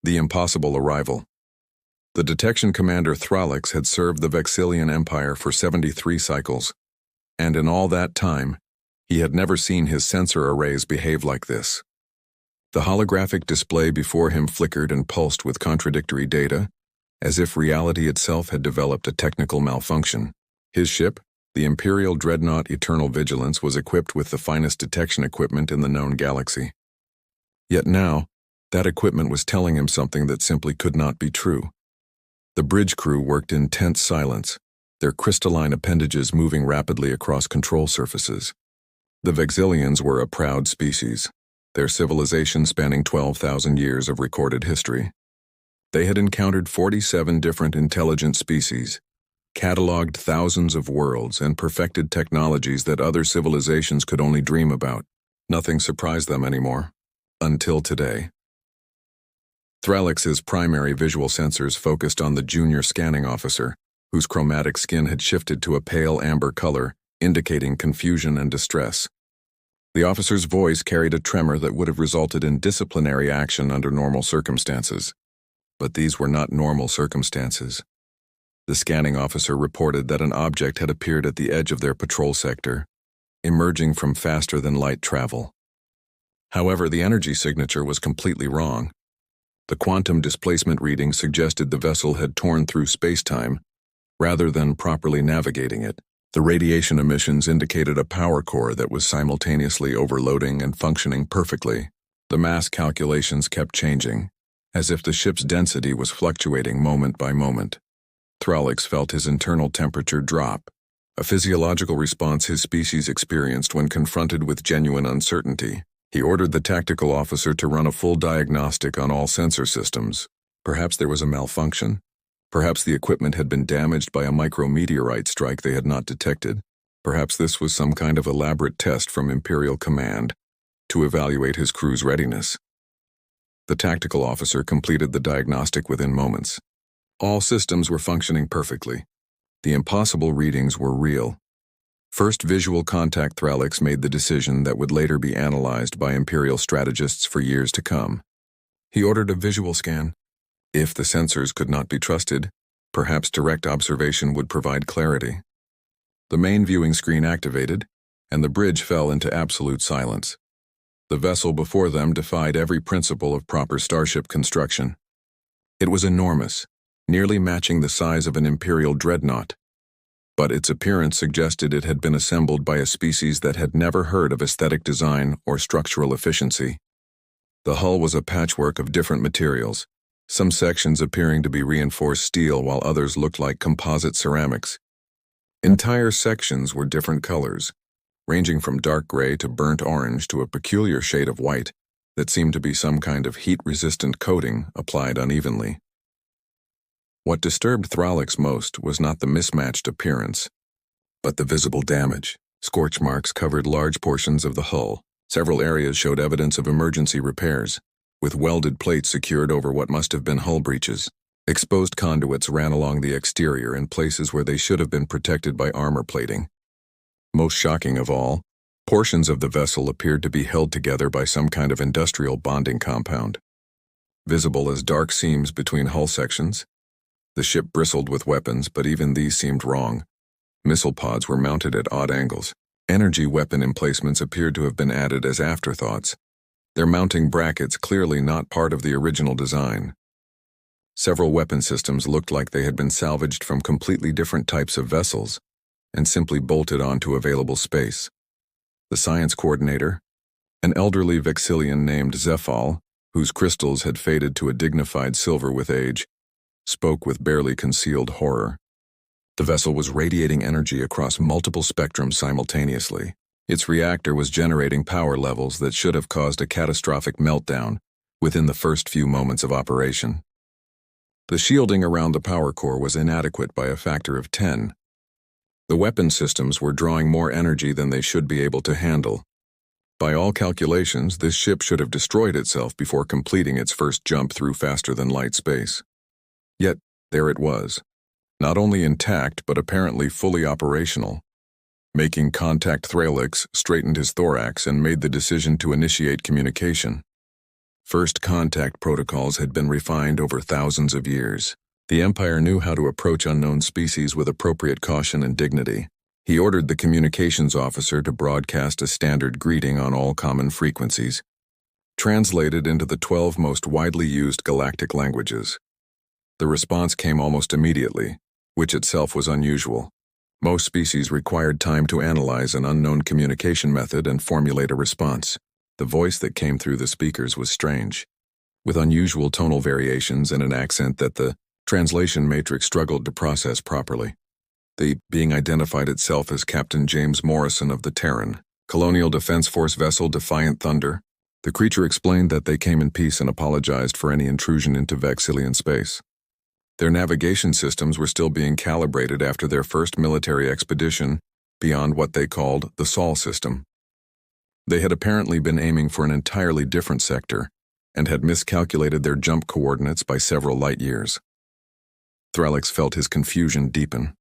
The impossible arrival. The detection commander Thralix had served the Vexillian Empire for 73 cycles, and in all that time, he had never seen his sensor arrays behave like this. The holographic display before him flickered and pulsed with contradictory data, as if reality itself had developed a technical malfunction. His ship, the Imperial Dreadnought Eternal Vigilance, was equipped with the finest detection equipment in the known galaxy. Yet now, that equipment was telling him something that simply could not be true. The bridge crew worked in tense silence, their crystalline appendages moving rapidly across control surfaces. The Vexillians were a proud species, their civilization spanning 12,000 years of recorded history. They had encountered 47 different intelligent species, cataloged thousands of worlds, and perfected technologies that other civilizations could only dream about. Nothing surprised them anymore, until today. Thralix's primary visual sensors focused on the junior scanning officer, whose chromatic skin had shifted to a pale amber color, indicating confusion and distress. The officer's voice carried a tremor that would have resulted in disciplinary action under normal circumstances. But these were not normal circumstances. The scanning officer reported that an object had appeared at the edge of their patrol sector, emerging from faster-than-light travel. However, the energy signature was completely wrong. The quantum displacement reading suggested the vessel had torn through space-time, rather than properly navigating it. The radiation emissions indicated a power core that was simultaneously overloading and functioning perfectly. The mass calculations kept changing, as if the ship's density was fluctuating moment by moment. Thralix felt his internal temperature drop, a physiological response his species experienced when confronted with genuine uncertainty. He ordered the tactical officer to run a full diagnostic on all sensor systems. Perhaps there was a malfunction. Perhaps the equipment had been damaged by a micrometeorite strike they had not detected. Perhaps this was some kind of elaborate test from Imperial Command to evaluate his crew's readiness. The tactical officer completed the diagnostic within moments. All systems were functioning perfectly. The impossible readings were real. First visual contact Thralix made the decision that would later be analyzed by Imperial strategists for years to come. He ordered a visual scan. If the sensors could not be trusted, perhaps direct observation would provide clarity. The main viewing screen activated, and the bridge fell into absolute silence. The vessel before them defied every principle of proper starship construction. It was enormous, nearly matching the size of an Imperial dreadnought, but its appearance suggested it had been assembled by a species that had never heard of aesthetic design or structural efficiency. The hull was a patchwork of different materials, some sections appearing to be reinforced steel while others looked like composite ceramics. Entire sections were different colors, ranging from dark gray to burnt orange to a peculiar shade of white that seemed to be some kind of heat-resistant coating applied unevenly. What disturbed Thralix most was not the mismatched appearance, but the visible damage. Scorch marks covered large portions of the hull. Several areas showed evidence of emergency repairs, with welded plates secured over what must have been hull breaches. Exposed conduits ran along the exterior in places where they should have been protected by armor plating. Most shocking of all, portions of the vessel appeared to be held together by some kind of industrial bonding compound. Visible as dark seams between hull sections, the ship bristled with weapons, but even these seemed wrong. Missile pods were mounted at odd angles. Energy weapon emplacements appeared to have been added as afterthoughts, their mounting brackets clearly not part of the original design. Several weapon systems looked like they had been salvaged from completely different types of vessels and simply bolted onto available space. The science coordinator, an elderly Vexillian named Zephal, whose crystals had faded to a dignified silver with age, spoke with barely concealed horror. The vessel was radiating energy across multiple spectrums simultaneously. Its reactor was generating power levels that should have caused a catastrophic meltdown within the first few moments of operation. The shielding around the power core was inadequate by a factor of 10. The weapon systems were drawing more energy than they should be able to handle. By all calculations, this ship should have destroyed itself before completing its first jump through faster-than-light space. Yet, there it was, not only intact but apparently fully operational. Making contact, Thralix straightened his thorax and made the decision to initiate communication. First contact protocols had been refined over thousands of years. The Empire knew how to approach unknown species with appropriate caution and dignity. He ordered the communications officer to broadcast a standard greeting on all common frequencies, translated into the 12 most widely used galactic languages. The response came almost immediately, which itself was unusual. Most species required time to analyze an unknown communication method and formulate a response. The voice that came through the speakers was strange, with unusual tonal variations and an accent that the translation matrix struggled to process properly. The being identified itself as Captain James Morrison of the Terran, Colonial Defense Force vessel Defiant Thunder. The creature explained that they came in peace and apologized for any intrusion into Vexillian space. Their navigation systems were still being calibrated after their first military expedition beyond what they called the Sol system. They had apparently been aiming for an entirely different sector and had miscalculated their jump coordinates by several light years. Thralix felt his confusion deepen.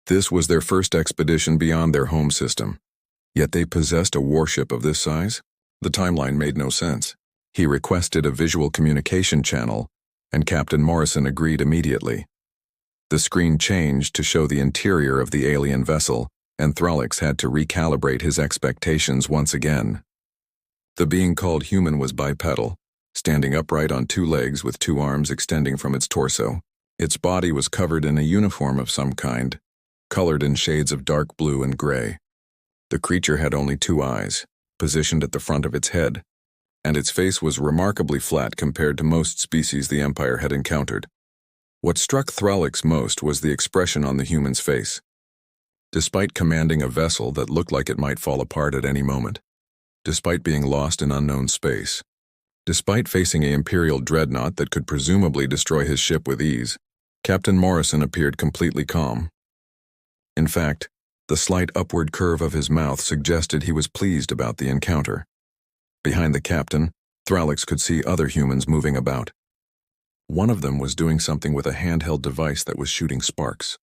This was their first expedition beyond their home system, yet they possessed a warship of this size? The timeline made no sense. He requested a visual communication channel, and Captain Morrison agreed immediately. The screen changed to show the interior of the alien vessel, and Thralix had to recalibrate his expectations once again. The being called human was bipedal, standing upright on two legs with two arms extending from its torso. Its body was covered in a uniform of some kind, colored in shades of dark blue and gray. The creature had only two eyes, positioned at the front of its head, and its face was remarkably flat compared to most species the Empire had encountered. What struck Thralix most was the expression on the human's face. Despite commanding a vessel that looked like it might fall apart at any moment, despite being lost in unknown space, despite facing an Imperial dreadnought that could presumably destroy his ship with ease, Captain Morrison appeared completely calm. In fact, the slight upward curve of his mouth suggested he was pleased about the encounter. Behind the captain, Thralix could see other humans moving about. One of them was doing something with a handheld device that was shooting sparks.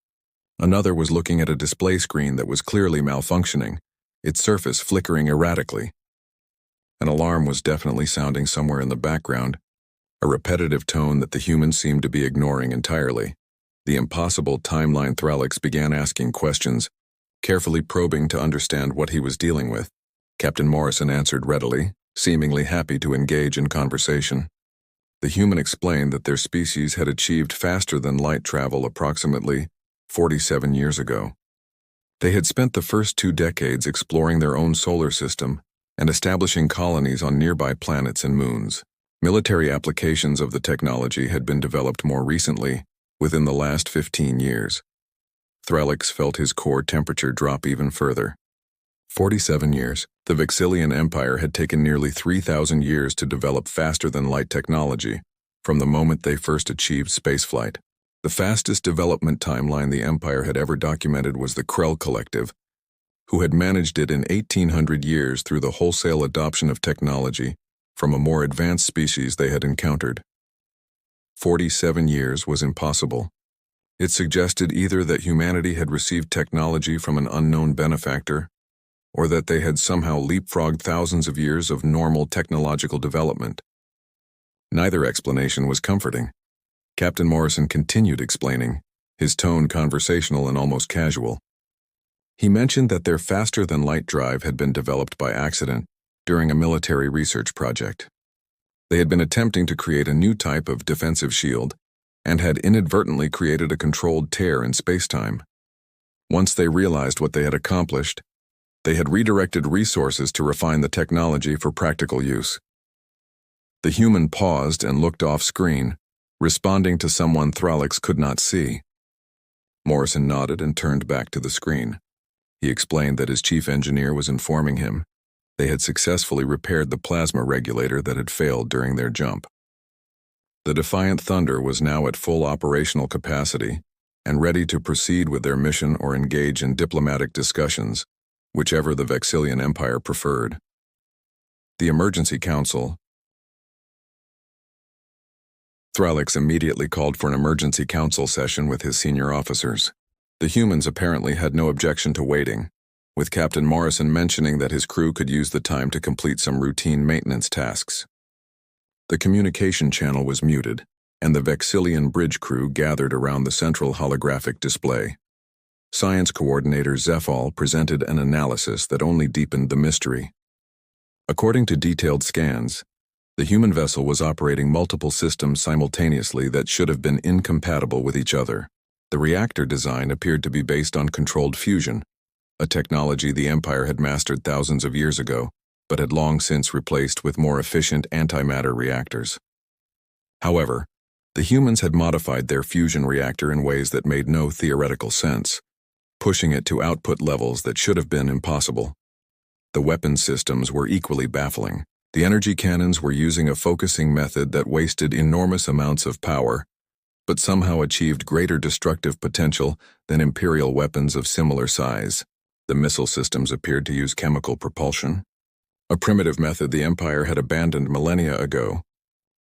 Another was looking at a display screen that was clearly malfunctioning, its surface flickering erratically. An alarm was definitely sounding somewhere in the background, a repetitive tone that the humans seemed to be ignoring entirely. The impossible timeline Thralix began asking questions, carefully probing to understand what he was dealing with. Captain Morrison answered readily, seemingly happy to engage in conversation. The human explained that their species had achieved faster than light travel approximately 47 years ago. They had spent the first 2 decades exploring their own solar system and establishing colonies on nearby planets and moons. Military applications of the technology had been developed more recently, within the last 15 years. Thralix felt his core temperature drop even further. 47 years. The Vexillian Empire had taken nearly 3,000 years to develop faster-than-light technology, from the moment they first achieved spaceflight. The fastest development timeline the Empire had ever documented was the Krell Collective, who had managed it in 1,800 years through the wholesale adoption of technology from a more advanced species they had encountered. 47 years was impossible. It suggested either that humanity had received technology from an unknown benefactor, or that they had somehow leapfrogged thousands of years of normal technological development. Neither explanation was comforting. Captain Morrison continued explaining, his tone conversational and almost casual. He mentioned that their faster-than-light drive had been developed by accident during a military research project. They had been attempting to create a new type of defensive shield and had inadvertently created a controlled tear in spacetime. Once they realized what they had accomplished, they had redirected resources to refine the technology for practical use. The human paused and looked off-screen, responding to someone Thralix could not see. Morrison nodded and turned back to the screen. He explained that his chief engineer was informing him they had successfully repaired the plasma regulator that had failed during their jump. The Defiant Thunder was now at full operational capacity and ready to proceed with their mission or engage in diplomatic discussions, whichever the Vexillian Empire preferred. The Emergency Council. Thralix immediately called for an emergency council session with his senior officers. The humans apparently had no objection to waiting, with Captain Morrison mentioning that his crew could use the time to complete some routine maintenance tasks. The communication channel was muted, and the Vexillian bridge crew gathered around the central holographic display. Science coordinator Zefal presented an analysis that only deepened the mystery. According to detailed scans, the human vessel was operating multiple systems simultaneously that should have been incompatible with each other. The reactor design appeared to be based on controlled fusion, a technology the Empire had mastered thousands of years ago, but had long since replaced with more efficient antimatter reactors. However, the humans had modified their fusion reactor in ways that made no theoretical sense, pushing it to output levels that should have been impossible. The weapon systems were equally baffling. The energy cannons were using a focusing method that wasted enormous amounts of power, but somehow achieved greater destructive potential than Imperial weapons of similar size. The missile systems appeared to use chemical propulsion, a primitive method the Empire had abandoned millennia ago,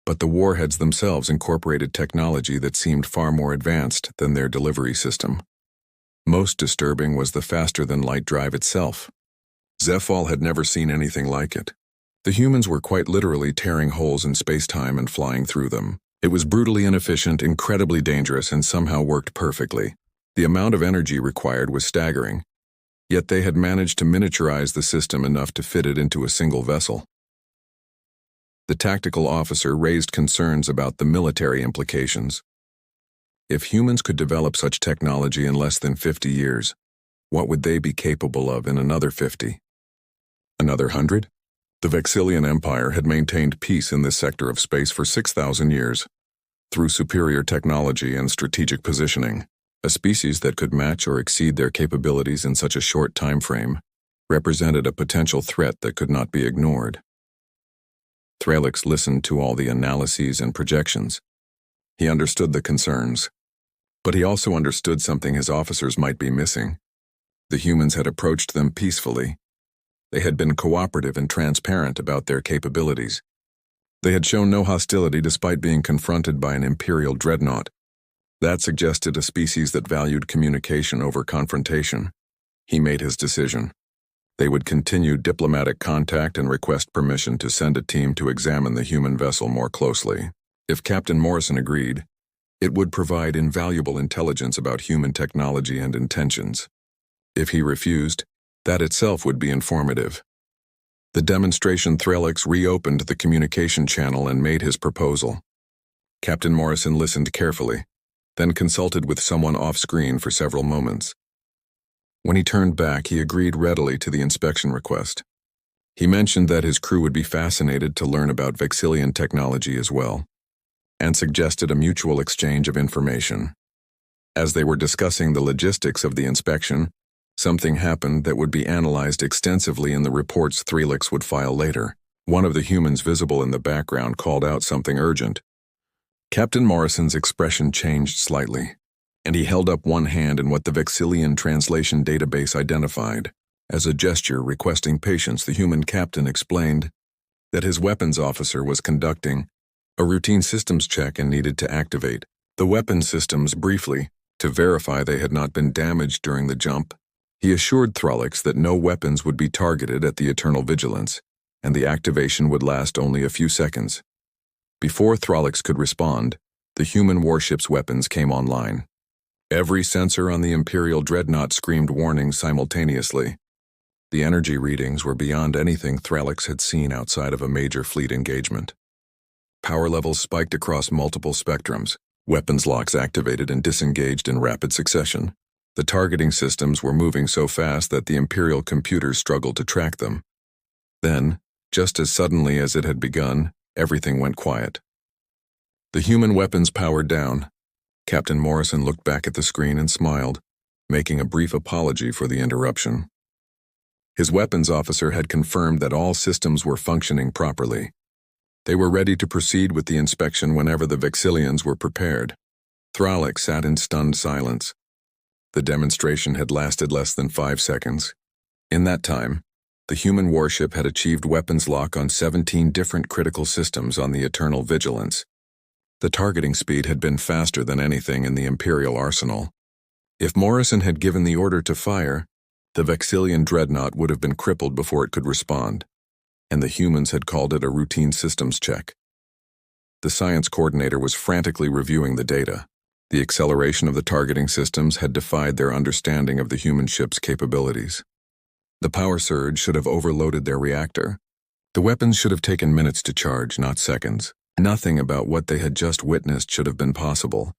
but the warheads themselves incorporated technology that seemed far more advanced than their delivery system. Most disturbing was the faster-than-light drive itself. Zefal had never seen anything like it. The humans were quite literally tearing holes in space-time and flying through them. It was brutally inefficient, incredibly dangerous, and somehow worked perfectly. The amount of energy required was staggering, yet they had managed to miniaturize the system enough to fit it into a single vessel. The tactical officer raised concerns about the military implications. If humans could develop such technology in less than 50 years, what would they be capable of in another 50? Another 100? The Vexillian Empire had maintained peace in this sector of space for 6,000 years. Through superior technology and strategic positioning, a species that could match or exceed their capabilities in such a short time frame represented a potential threat that could not be ignored. Threlix listened to all the analyses and projections. He understood the concerns, but he also understood something his officers might be missing. The humans had approached them peacefully. They had been cooperative and transparent about their capabilities. They had shown no hostility despite being confronted by an Imperial dreadnought. That suggested a species that valued communication over confrontation. He made his decision. They would continue diplomatic contact and request permission to send a team to examine the human vessel more closely. If Captain Morrison agreed, it would provide invaluable intelligence about human technology and intentions. If he refused, that itself would be informative. The demonstration Threlix reopened the communication channel and made his proposal. Captain Morrison listened carefully, then consulted with someone off-screen for several moments. When he turned back, he agreed readily to the inspection request. He mentioned that his crew would be fascinated to learn about Vexillian technology as well, and suggested a mutual exchange of information. As they were discussing the logistics of the inspection, something happened that would be analyzed extensively in the reports Threlix would file later. One of the humans visible in the background called out something urgent. Captain Morrison's expression changed slightly, and he held up one hand in what the Vexillian translation database identified. As a gesture requesting patience, the human captain explained that his weapons officer was conducting a routine systems check and needed to activate the weapon systems briefly to verify they had not been damaged during the jump. He assured Threlix that no weapons would be targeted at the Eternal Vigilance, and the activation would last only a few seconds. Before Threlix could respond, the human warship's weapons came online. Every sensor on the Imperial dreadnought screamed warnings simultaneously. The energy readings were beyond anything Threlix had seen outside of a major fleet engagement. Power levels spiked across multiple spectrums. Weapons locks activated and disengaged in rapid succession. The targeting systems were moving so fast that the Imperial computers struggled to track them. Then, just as suddenly as it had begun, everything went quiet. The human weapons powered down. Captain Morrison looked back at the screen and smiled, making a brief apology for the interruption. His weapons officer had confirmed that all systems were functioning properly. They were ready to proceed with the inspection whenever the Vexillians were prepared. Threlix sat in stunned silence. The demonstration had lasted less than 5 seconds. In that time, the human warship had achieved weapons lock on 17 different critical systems on the Eternal Vigilance. The targeting speed had been faster than anything in the Imperial arsenal. If Morrison had given the order to fire, the Vexillian dreadnought would have been crippled before it could respond, and the humans had called it a routine systems check. The science coordinator was frantically reviewing the data. The acceleration of the targeting systems had defied their understanding of the human ship's capabilities. The power surge should have overloaded their reactor. The weapons should have taken minutes to charge, not seconds. Nothing about what they had just witnessed should have been possible.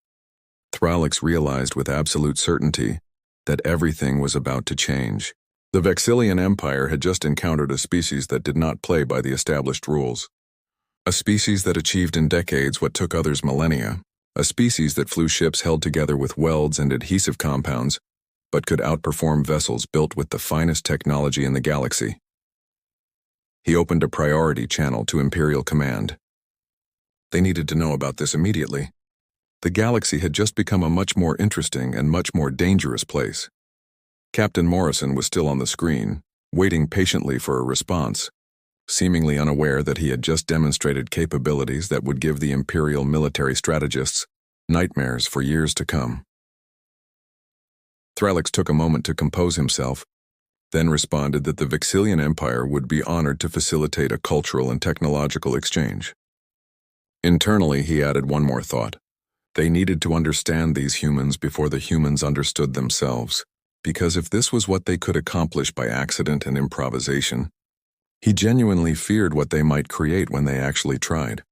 Thralix realized with absolute certainty that everything was about to change. The Vexillian Empire had just encountered a species that did not play by the established rules. A species that achieved in decades what took others millennia. A species that flew ships held together with welds and adhesive compounds, but could outperform vessels built with the finest technology in the galaxy. He opened a priority channel to Imperial Command. They needed to know about this immediately. The galaxy had just become a much more interesting and much more dangerous place. Captain Morrison was still on the screen, waiting patiently for a response, seemingly unaware that he had just demonstrated capabilities that would give the Imperial military strategists nightmares for years to come. Thralix took a moment to compose himself, then responded that the Vexillian Empire would be honored to facilitate a cultural and technological exchange. Internally, he added one more thought. They needed to understand these humans before the humans understood themselves, because if this was what they could accomplish by accident and improvisation, he genuinely feared what they might create when they actually tried.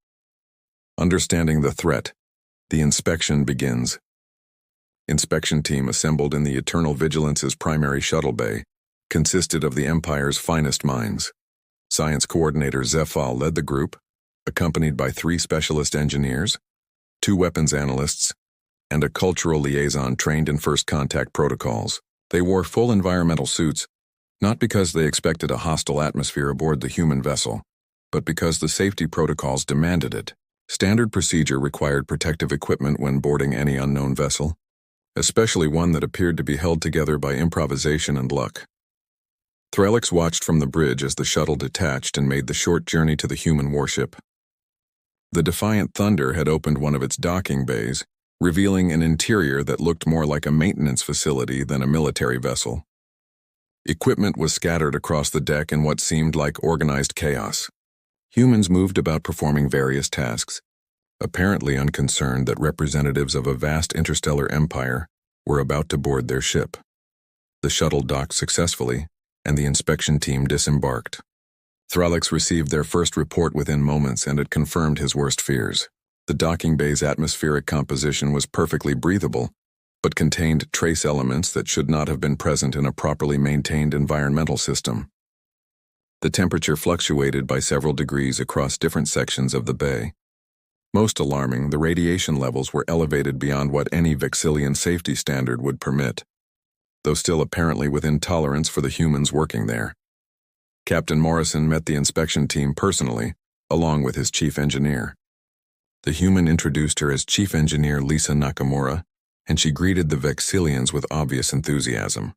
Understanding the threat, the inspection begins. Inspection team assembled in the Eternal Vigilance's primary shuttle bay consisted of the Empire's finest minds. Science coordinator Zephyr led the group, accompanied by 3 specialist engineers, 2 weapons analysts, and a cultural liaison trained in first contact protocols. They wore full environmental suits, not because they expected a hostile atmosphere aboard the human vessel, but because the safety protocols demanded it. Standard procedure required protective equipment when boarding any unknown vessel, especially one that appeared to be held together by improvisation and luck. Thralix watched from the bridge as the shuttle detached and made the short journey to the human warship. The Defiant Thunder had opened one of its docking bays, revealing an interior that looked more like a maintenance facility than a military vessel. Equipment was scattered across the deck in what seemed like organized chaos. Humans moved about performing various tasks, apparently unconcerned that representatives of a vast interstellar empire were about to board their ship. The shuttle docked successfully, and the inspection team disembarked. Thralix received their first report within moments, and it confirmed his worst fears. The docking bay's atmospheric composition was perfectly breathable, but contained trace elements that should not have been present in a properly maintained environmental system. The temperature fluctuated by several degrees across different sections of the bay. Most alarming, the radiation levels were elevated beyond what any Vexillian safety standard would permit, though still apparently within tolerance for the humans working there. Captain Morrison met the inspection team personally, along with his chief engineer. The human introduced her as Chief Engineer Lisa Nakamura, and she greeted the Vexillians with obvious enthusiasm.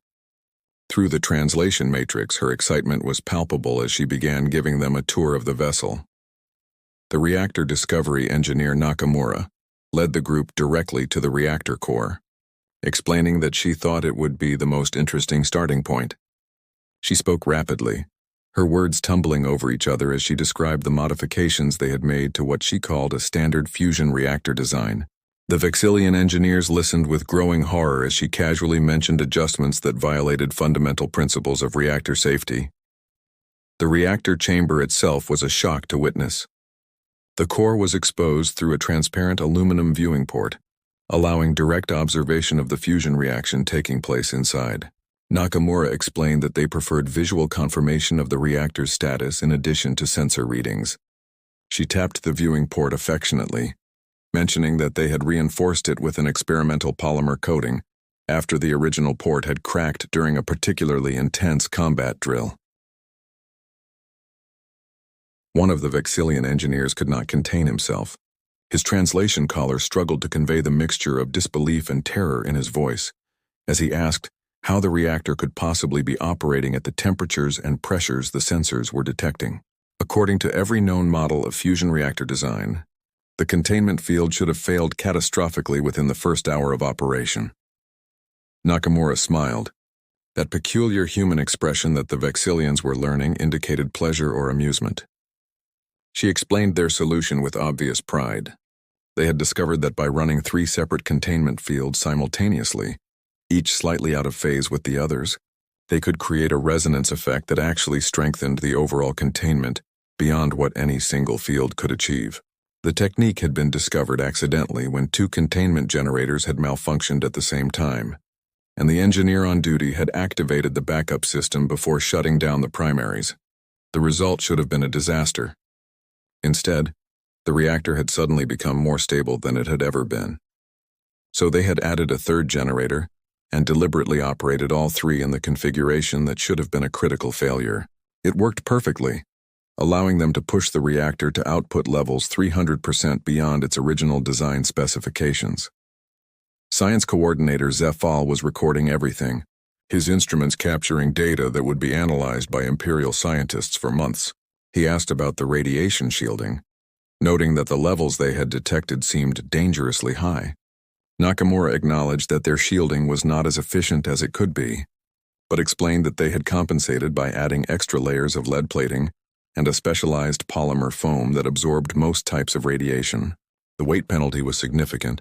Through the translation matrix, her excitement was palpable as she began giving them a tour of the vessel. The reactor discovery engineer Nakamura led the group directly to the reactor core, explaining that she thought it would be the most interesting starting point. She spoke rapidly, her words tumbling over each other as she described the modifications they had made to what she called a standard fusion reactor design. The Vexillian engineers listened with growing horror as she casually mentioned adjustments that violated fundamental principles of reactor safety. The reactor chamber itself was a shock to witness. The core was exposed through a transparent aluminum viewing port, allowing direct observation of the fusion reaction taking place inside. Nakamura explained that they preferred visual confirmation of the reactor's status in addition to sensor readings. She tapped the viewing port affectionately, mentioning that they had reinforced it with an experimental polymer coating after the original port had cracked during a particularly intense combat drill. One of the Vexillian engineers could not contain himself. His translation caller struggled to convey the mixture of disbelief and terror in his voice, as he asked how the reactor could possibly be operating at the temperatures and pressures the sensors were detecting. According to every known model of fusion reactor design, the containment field should have failed catastrophically within the first hour of operation. Nakamura smiled. That peculiar human expression that the Vexillians were learning indicated pleasure or amusement. She explained their solution with obvious pride. They had discovered that by running 3 separate containment fields simultaneously, each slightly out of phase with the others, they could create a resonance effect that actually strengthened the overall containment beyond what any single field could achieve. The technique had been discovered accidentally when 2 containment generators had malfunctioned at the same time, and the engineer on duty had activated the backup system before shutting down the primaries. The result should have been a disaster. Instead, the reactor had suddenly become more stable than it had ever been. So they had added a 3rd generator and deliberately operated all 3 in the configuration that should have been a critical failure. It worked perfectly, allowing them to push the reactor to output levels 300% beyond its original design specifications. Science coordinator Zefal was recording everything, his instruments capturing data that would be analyzed by Imperial scientists for months. He asked about the radiation shielding, noting that the levels they had detected seemed dangerously high. Nakamura acknowledged that their shielding was not as efficient as it could be, but explained that they had compensated by adding extra layers of lead plating and a specialized polymer foam that absorbed most types of radiation. The weight penalty was significant,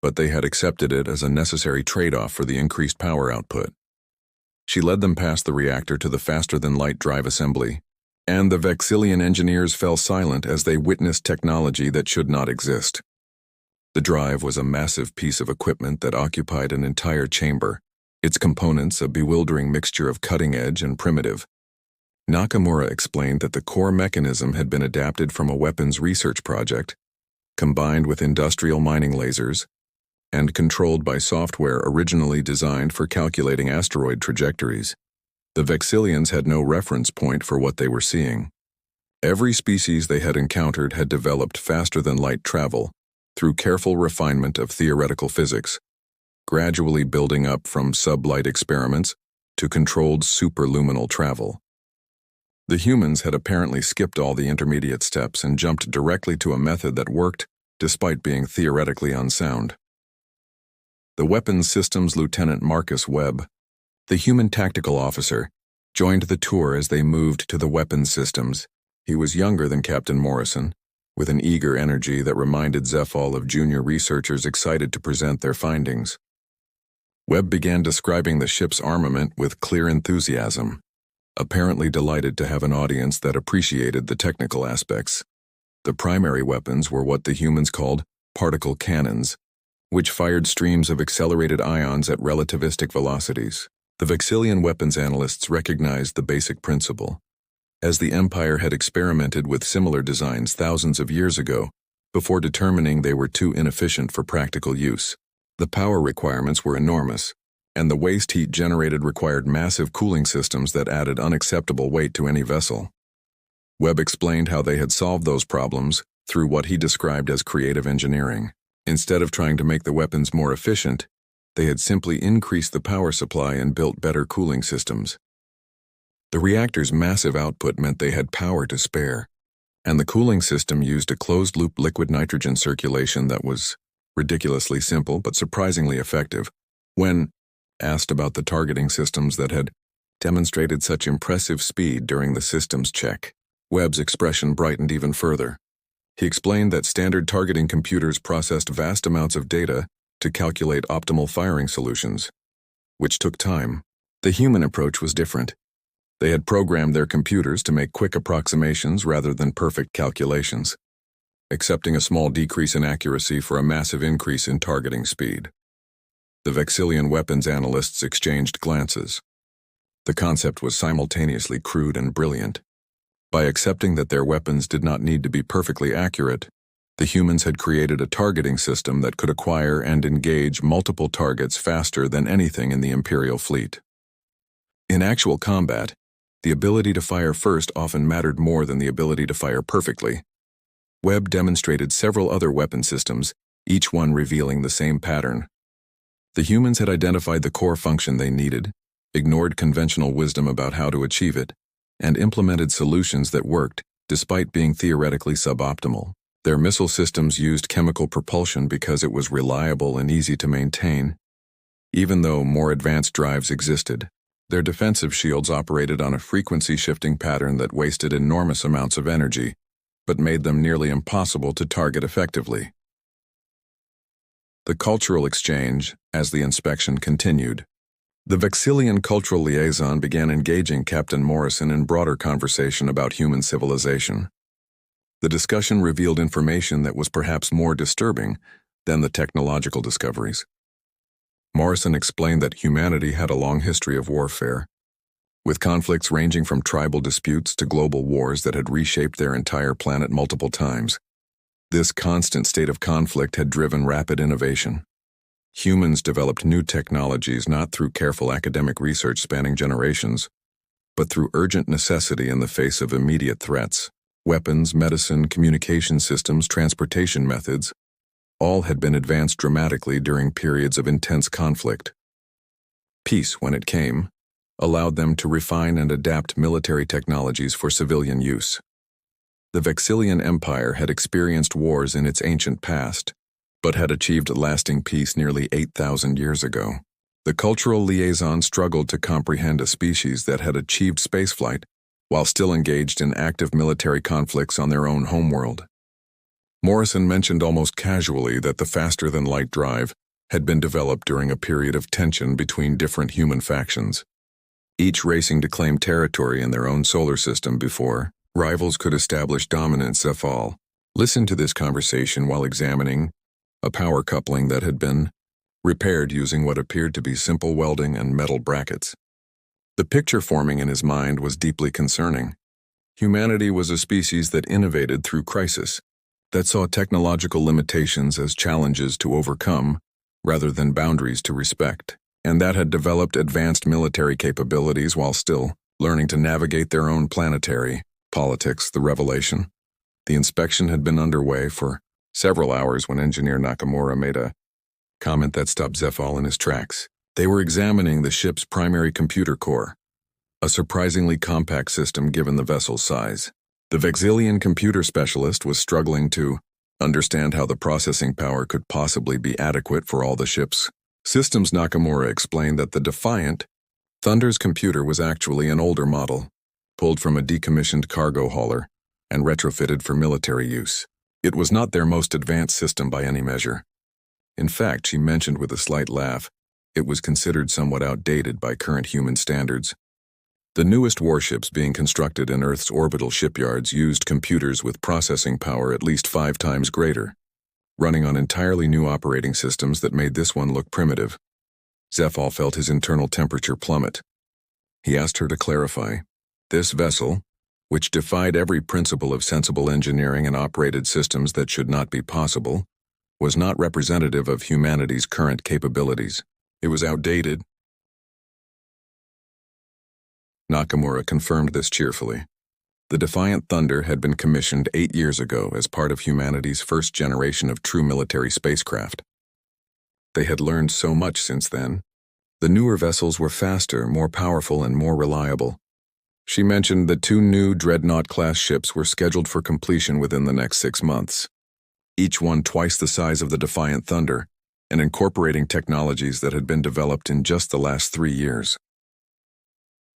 but they had accepted it as a necessary trade-off for the increased power output. She led them past the reactor to the faster-than-light drive assembly, and the Vexillian engineers fell silent as they witnessed technology that should not exist. The drive was a massive piece of equipment that occupied an entire chamber, its components a bewildering mixture of cutting-edge and primitive. Nakamura explained that the core mechanism had been adapted from a weapons research project, combined with industrial mining lasers, and controlled by software originally designed for calculating asteroid trajectories. The Vexillians had no reference point for what they were seeing. Every species they had encountered had developed faster-than-light travel through careful refinement of theoretical physics, gradually building up from sublight experiments to controlled superluminal travel. The humans had apparently skipped all the intermediate steps and jumped directly to a method that worked despite being theoretically unsound. The Weapons Systems Lieutenant Marcus Webb, the human tactical officer, joined the tour as they moved to the weapons systems. He was younger than Captain Morrison, with an eager energy that reminded Zefal of junior researchers excited to present their findings. Webb began describing the ship's armament with clear enthusiasm, apparently delighted to have an audience that appreciated the technical aspects. The primary weapons were what the humans called particle cannons, which fired streams of accelerated ions at relativistic velocities. The Vexillian weapons analysts recognized the basic principle, as the Empire had experimented with similar designs thousands of years ago before determining they were too inefficient for practical use. The power requirements were enormous, and the waste heat generated required massive cooling systems that added unacceptable weight to any vessel. Webb explained how they had solved those problems through what he described as creative engineering. Instead of trying to make the weapons more efficient, they had simply increased the power supply and built better cooling systems. The reactor's massive output meant they had power to spare, and the cooling system used a closed-loop liquid nitrogen circulation that was ridiculously simple but surprisingly effective. When asked about the targeting systems that had demonstrated such impressive speed during the systems check, Webb's expression brightened even further. He explained that standard targeting computers processed vast amounts of data to calculate optimal firing solutions, which took time. The human approach was different. They had programmed their computers to make quick approximations rather than perfect calculations, accepting a small decrease in accuracy for a massive increase in targeting speed. The Vexillian weapons analysts exchanged glances. The concept was simultaneously crude and brilliant. By accepting that their weapons did not need to be perfectly accurate, the humans had created a targeting system that could acquire and engage multiple targets faster than anything in the Imperial fleet. In actual combat, the ability to fire first often mattered more than the ability to fire perfectly. Webb demonstrated several other weapon systems, each one revealing the same pattern. The humans had identified the core function they needed, ignored conventional wisdom about how to achieve it, and implemented solutions that worked despite being theoretically suboptimal. Their missile systems used chemical propulsion because it was reliable and easy to maintain. Even though more advanced drives existed, their defensive shields operated on a frequency-shifting pattern that wasted enormous amounts of energy, but made them nearly impossible to target effectively. The cultural exchange, as the inspection continued. The Vexillian cultural liaison began engaging Captain Morrison in broader conversation about human civilization. The discussion revealed information that was perhaps more disturbing than the technological discoveries. Morrison explained that humanity had a long history of warfare, with conflicts ranging from tribal disputes to global wars that had reshaped their entire planet multiple times. This constant state of conflict had driven rapid innovation. Humans developed new technologies not through careful academic research spanning generations, but through urgent necessity in the face of immediate threats. Weapons, medicine, communication systems, transportation methods, all had been advanced dramatically during periods of intense conflict. Peace, when it came, allowed them to refine and adapt military technologies for civilian use. The Vexillian Empire had experienced wars in its ancient past, but had achieved lasting peace nearly 8,000 years ago. The cultural liaison struggled to comprehend a species that had achieved spaceflight while still engaged in active military conflicts on their own homeworld. Morrison mentioned almost casually that the faster-than-light drive had been developed during a period of tension between different human factions, each racing to claim territory in their own solar system before rivals could establish dominance. Zefal listened to this conversation while examining a power coupling that had been repaired using what appeared to be simple welding and metal brackets. The picture forming in his mind was deeply concerning. Humanity was a species that innovated through crisis, that saw technological limitations as challenges to overcome rather than boundaries to respect, and that had developed advanced military capabilities while still learning to navigate their own planetary politics. The revelation. The inspection had been underway for several hours when Engineer Nakamura made a comment that stopped Zefal in his tracks. They were examining the ship's primary computer core, a surprisingly compact system given the vessel's size. The Vexillian computer specialist was struggling to understand how the processing power could possibly be adequate for all the ship's systems. Nakamura explained that the Defiant Thunder's computer was actually an older model, pulled from a decommissioned cargo hauler and retrofitted for military use. It was not their most advanced system by any measure. In fact, she mentioned with a slight laugh, it was considered somewhat outdated by current human standards. The newest warships being constructed in Earth's orbital shipyards used computers with processing power at least 5 times greater, running on entirely new operating systems that made this one look primitive. Zefal felt his internal temperature plummet. He asked her to clarify. This vessel, which defied every principle of sensible engineering and operated systems that should not be possible, was not representative of humanity's current capabilities. It was outdated. Nakamura confirmed this cheerfully. The Defiant Thunder had been commissioned 8 years ago as part of humanity's first generation of true military spacecraft. They had learned so much since then. The newer vessels were faster, more powerful, and more reliable. She mentioned that 2 new Dreadnought-class ships were scheduled for completion within the next 6 months, each one twice the size of the Defiant Thunder, and incorporating technologies that had been developed in just the last 3 years.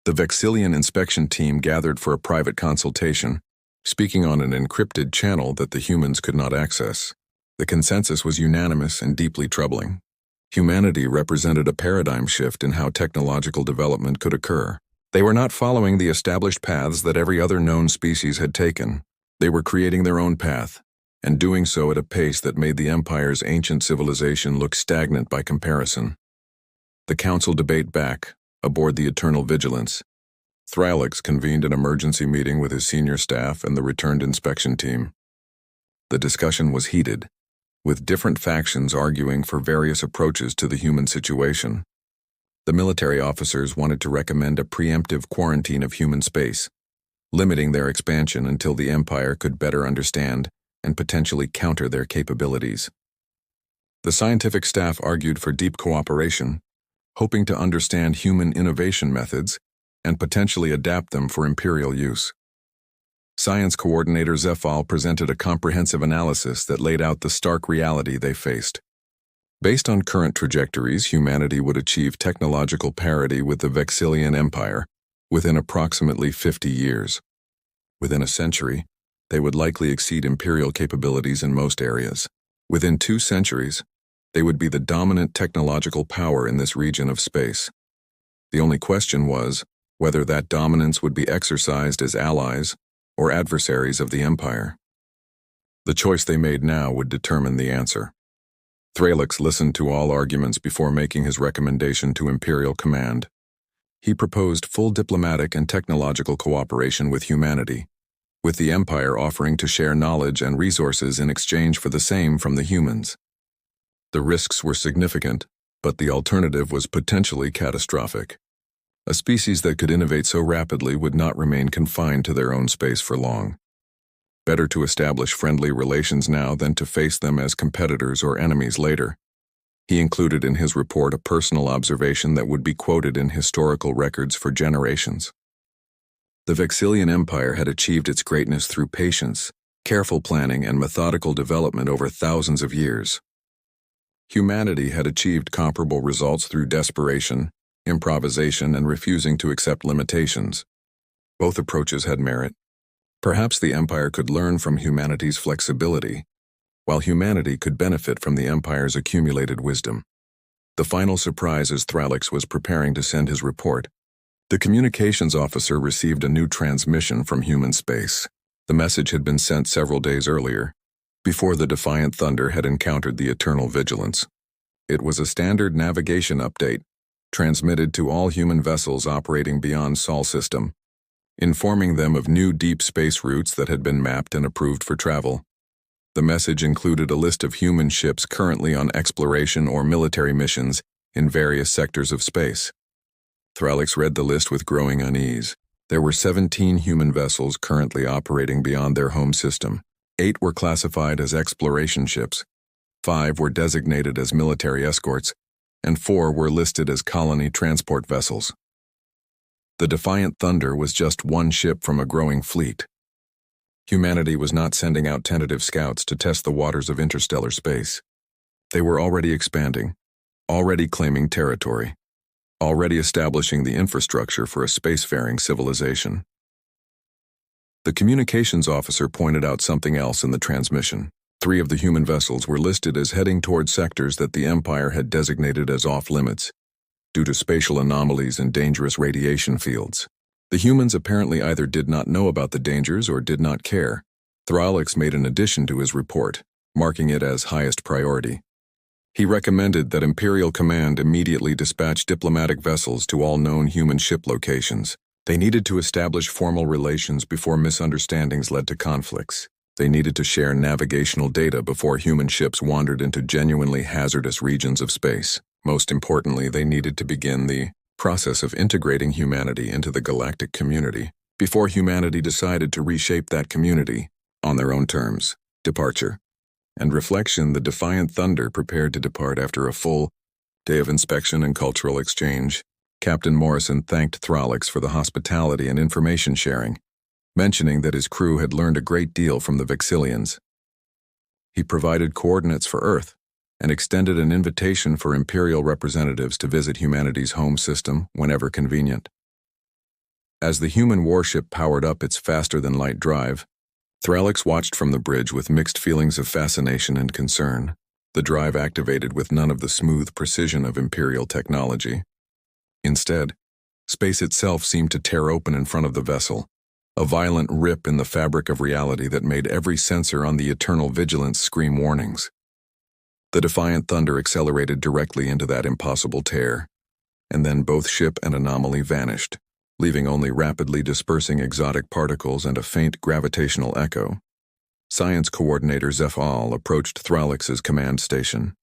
The Vexillian inspection team gathered for a private consultation, speaking on an encrypted channel that the humans could not access. The consensus was unanimous and deeply troubling. Humanity represented a paradigm shift in how technological development could occur. They were not following the established paths that every other known species had taken. They were creating their own path, and doing so at a pace that made the Empire's ancient civilization look stagnant by comparison. The council debate back, aboard the Eternal Vigilance. Thralix convened an emergency meeting with his senior staff and the returned inspection team. The discussion was heated, with different factions arguing for various approaches to the human situation. The military officers wanted to recommend a preemptive quarantine of human space, limiting their expansion until the Empire could better understand and potentially counter their capabilities. The scientific staff argued for deep cooperation, hoping to understand human innovation methods and potentially adapt them for Imperial use. Science coordinator Zefal presented a comprehensive analysis that laid out the stark reality they faced. Based on current trajectories, humanity would achieve technological parity with the Vexillian Empire within approximately 50 years. Within a century, they would likely exceed Imperial capabilities in most areas. Within 2 centuries, they would be the dominant technological power in this region of space. The only question was whether that dominance would be exercised as allies or adversaries of the Empire. The choice they made now would determine the answer. Thralix listened to all arguments before making his recommendation to Imperial Command. He proposed full diplomatic and technological cooperation with humanity, with the Empire offering to share knowledge and resources in exchange for the same from the humans. The risks were significant, but the alternative was potentially catastrophic. A species that could innovate so rapidly would not remain confined to their own space for long. Better to establish friendly relations now than to face them as competitors or enemies later. He included in his report a personal observation that would be quoted in historical records for generations. The Vexillian Empire had achieved its greatness through patience, careful planning, and methodical development over thousands of years. Humanity had achieved comparable results through desperation, improvisation, and refusing to accept limitations. Both approaches had merit. Perhaps the Empire could learn from humanity's flexibility, while humanity could benefit from the Empire's accumulated wisdom. The final surprise as Thralix was preparing to send his report. The communications officer received a new transmission from human space. The message had been sent several days earlier, before the Defiant Thunder had encountered the Eternal Vigilance. It was a standard navigation update, transmitted to all human vessels operating beyond Sol system, informing them of new deep space routes that had been mapped and approved for travel. The message included a list of human ships currently on exploration or military missions in various sectors of space. Thralix read the list with growing unease. There were 17 human vessels currently operating beyond their home system. 8 were classified as exploration ships, 5 were designated as military escorts, and 4 were listed as colony transport vessels. The Defiant Thunder was just one ship from a growing fleet. Humanity was not sending out tentative scouts to test the waters of interstellar space. They were already expanding, already claiming territory, already establishing the infrastructure for a spacefaring civilization. The communications officer pointed out something else in the transmission. 3 of the human vessels were listed as heading toward sectors that the Empire had designated as off-limits, due to spatial anomalies and dangerous radiation fields. The humans apparently either did not know about the dangers or did not care. Thralix made an addition to his report, marking it as highest priority. He recommended that Imperial Command immediately dispatch diplomatic vessels to all known human ship locations. They needed to establish formal relations before misunderstandings led to conflicts. They needed to share navigational data before human ships wandered into genuinely hazardous regions of space. Most importantly, they needed to begin the process of integrating humanity into the galactic community before humanity decided to reshape that community on their own terms. Departure and reflection. The Defiant Thunder prepared to depart after a full day of inspection and cultural exchange. Captain Morrison thanked Thralix for the hospitality and information sharing, mentioning that his crew had learned a great deal from the Vexillians. He provided coordinates for Earth and extended an invitation for Imperial representatives to visit humanity's home system whenever convenient. As the human warship powered up its faster-than-light drive, Thralix watched from the bridge with mixed feelings of fascination and concern. The drive activated with none of the smooth precision of Imperial technology. Instead, space itself seemed to tear open in front of the vessel, a violent rip in the fabric of reality that made every sensor on the Eternal Vigilance scream warnings. The Defiant Thunder accelerated directly into that impossible tear, and then both ship and anomaly vanished, leaving only rapidly dispersing exotic particles and a faint gravitational echo. Science Coordinator Zeph-Al approached Thralix's command station.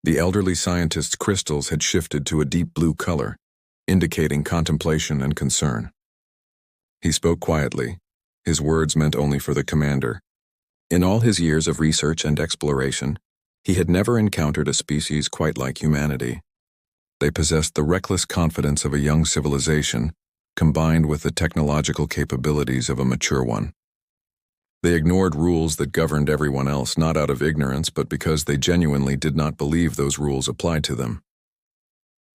The elderly scientist's crystals had shifted to a deep blue color, indicating contemplation and concern. He spoke quietly. His words meant only for the commander. In all his years of research and exploration, he had never encountered a species quite like humanity. They possessed the reckless confidence of a young civilization, combined with the technological capabilities of a mature one. They ignored rules that governed everyone else, not out of ignorance, but because they genuinely did not believe those rules applied to them.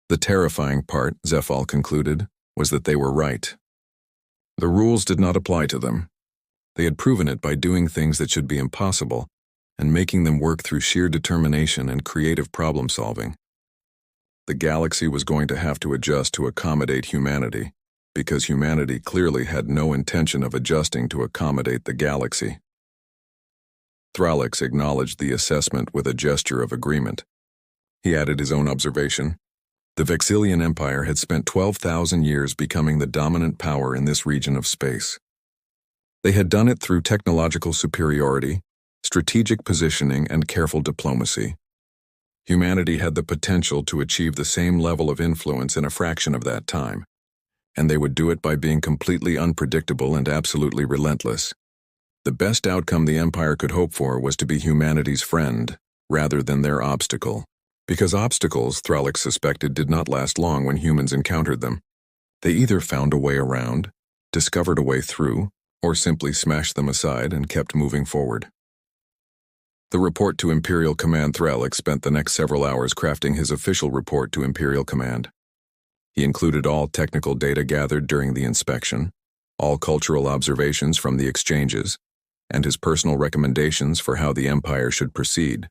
The terrifying part, Zeph-Al concluded, was that they were right. The rules did not apply to them. They had proven it by doing things that should be impossible and making them work through sheer determination and creative problem-solving. The galaxy was going to have to adjust to accommodate humanity, because humanity clearly had no intention of adjusting to accommodate the galaxy. Thralix acknowledged the assessment with a gesture of agreement. He added his own observation. The Vexillian Empire had spent 12,000 years becoming the dominant power in this region of space. They had done it through technological superiority, strategic positioning, and careful diplomacy. Humanity had the potential to achieve the same level of influence in a fraction of that time, and they would do it by being completely unpredictable and absolutely relentless. The best outcome the Empire could hope for was to be humanity's friend, rather than their obstacle. Because obstacles, Thralix suspected, did not last long when humans encountered them. They either found a way around, discovered a way through, or simply smashed them aside and kept moving forward. The report to Imperial Command. Thralix spent the next several hours crafting his official report to Imperial Command. He included all technical data gathered during the inspection, all cultural observations from the exchanges, and his personal recommendations for how the Empire should proceed.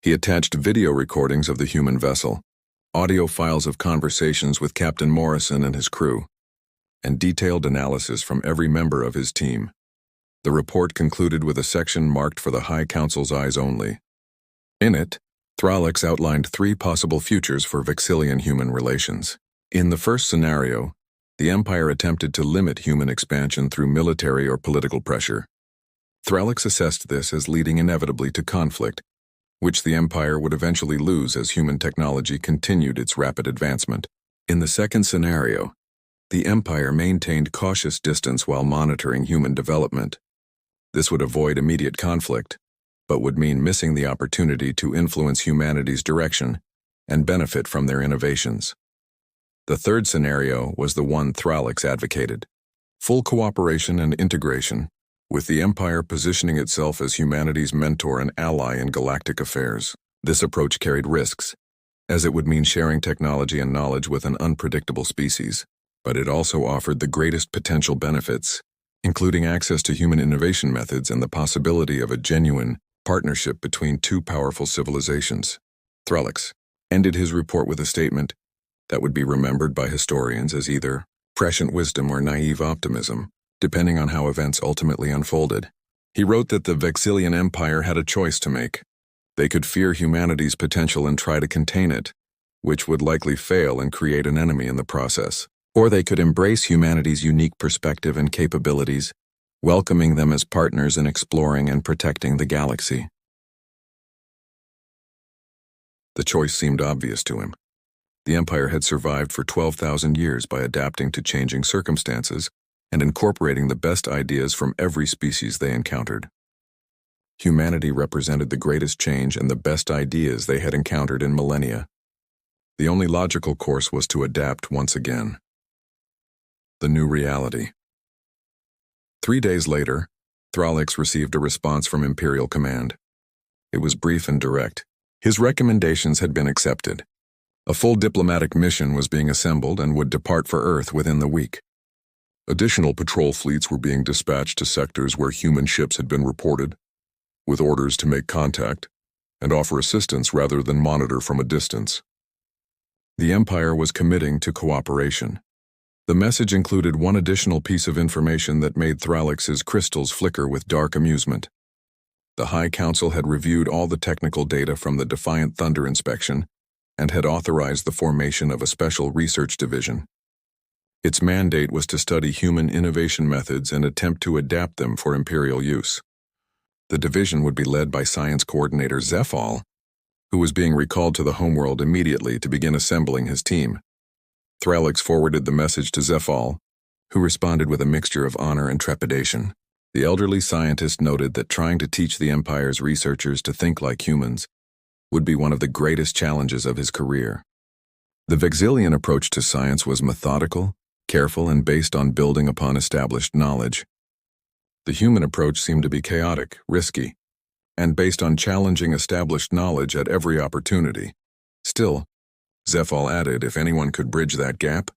He attached video recordings of the human vessel, audio files of conversations with Captain Morrison and his crew, and detailed analysis from every member of his team. The report concluded with a section marked for the High Council's eyes only. In it, Thralix outlined 3 possible futures for Vexillian-human relations. In the first scenario, the Empire attempted to limit human expansion through military or political pressure. Thralix assessed this as leading inevitably to conflict, which the Empire would eventually lose as human technology continued its rapid advancement. In the second scenario, the Empire maintained cautious distance while monitoring human development. This would avoid immediate conflict, but would mean missing the opportunity to influence humanity's direction and benefit from their innovations. The third scenario was the one Thralix advocated: full cooperation and integration, with the Empire positioning itself as humanity's mentor and ally in galactic affairs. This approach carried risks, as it would mean sharing technology and knowledge with an unpredictable species, but it also offered the greatest potential benefits, including access to human innovation methods and the possibility of a genuine partnership between 2 powerful civilizations. Thralix ended his report with a statement that would be remembered by historians as either prescient wisdom or naive optimism, depending on how events ultimately unfolded. He wrote that the Vexillian Empire had a choice to make. They could fear humanity's potential and try to contain it, which would likely fail and create an enemy in the process. Or they could embrace humanity's unique perspective and capabilities, welcoming them as partners in exploring and protecting the galaxy. The choice seemed obvious to him. The Empire had survived for 12,000 years by adapting to changing circumstances and incorporating the best ideas from every species they encountered. Humanity represented the greatest change and the best ideas they had encountered in millennia. The only logical course was to adapt once again. The new reality. 3 days later, Thralix received a response from Imperial Command. It was brief and direct. His recommendations had been accepted. A full diplomatic mission was being assembled and would depart for Earth within the week. Additional patrol fleets were being dispatched to sectors where human ships had been reported, with orders to make contact and offer assistance rather than monitor from a distance. The Empire was committing to cooperation. The message included one additional piece of information that made Thralix's crystals flicker with dark amusement. The High Council had reviewed all the technical data from the Defiant Thunder inspection and had authorized the formation of a special research division. Its mandate was to study human innovation methods and attempt to adapt them for Imperial use. The division would be led by Science Coordinator Zefal, who was being recalled to the homeworld immediately to begin assembling his team. Thralix forwarded the message to Zefal, who responded with a mixture of honor and trepidation. The elderly scientist noted that trying to teach the Empire's researchers to think like humans would be one of the greatest challenges of his career. The Vexillian approach to science was methodical, careful, and based on building upon established knowledge. The human approach seemed to be chaotic, risky, and based on challenging established knowledge at every opportunity. Still, Zefal added, if anyone could bridge that gap,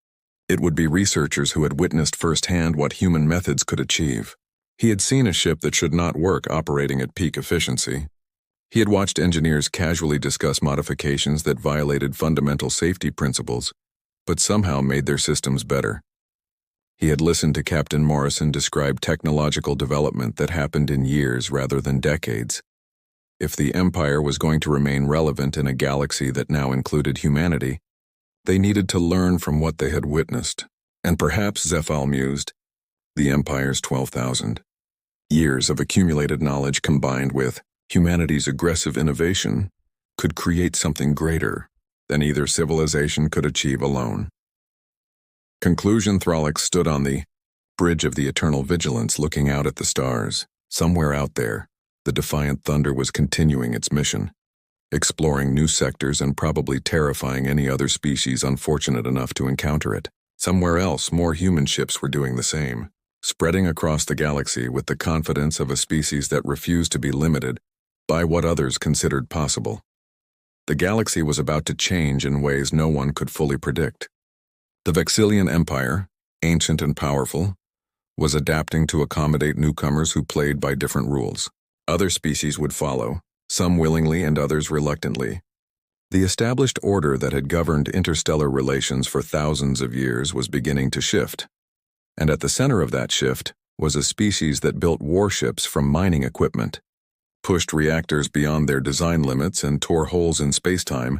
it would be researchers who had witnessed firsthand what human methods could achieve. He had seen a ship that should not work operating at peak efficiency. He had watched engineers casually discuss modifications that violated fundamental safety principles, but somehow made their systems better. He had listened to Captain Morrison describe technological development that happened in years rather than decades. If the Empire was going to remain relevant in a galaxy that now included humanity, they needed to learn from what they had witnessed. And perhaps, Zephal mused, the Empire's 12,000 years of accumulated knowledge combined with humanity's aggressive innovation could create something greater than either civilization could achieve alone. Conclusion. Thralic stood on the bridge of the eternal vigilance looking out at the stars. Somewhere out there, the defiant thunder was continuing its mission, exploring new sectors and probably terrifying any other species unfortunate enough to encounter it. Somewhere else, more human ships were doing the same, spreading across the galaxy with the confidence of a species that refused to be limited by what others considered possible. The galaxy was about to change in ways no one could fully predict. The Vexillian Empire, ancient and powerful, was adapting to accommodate newcomers who played by different rules. Other species would follow, some willingly and others reluctantly. The established order that had governed interstellar relations for thousands of years was beginning to shift. And at the center of that shift was a species that built warships from mining equipment, pushed reactors beyond their design limits and tore holes in spacetime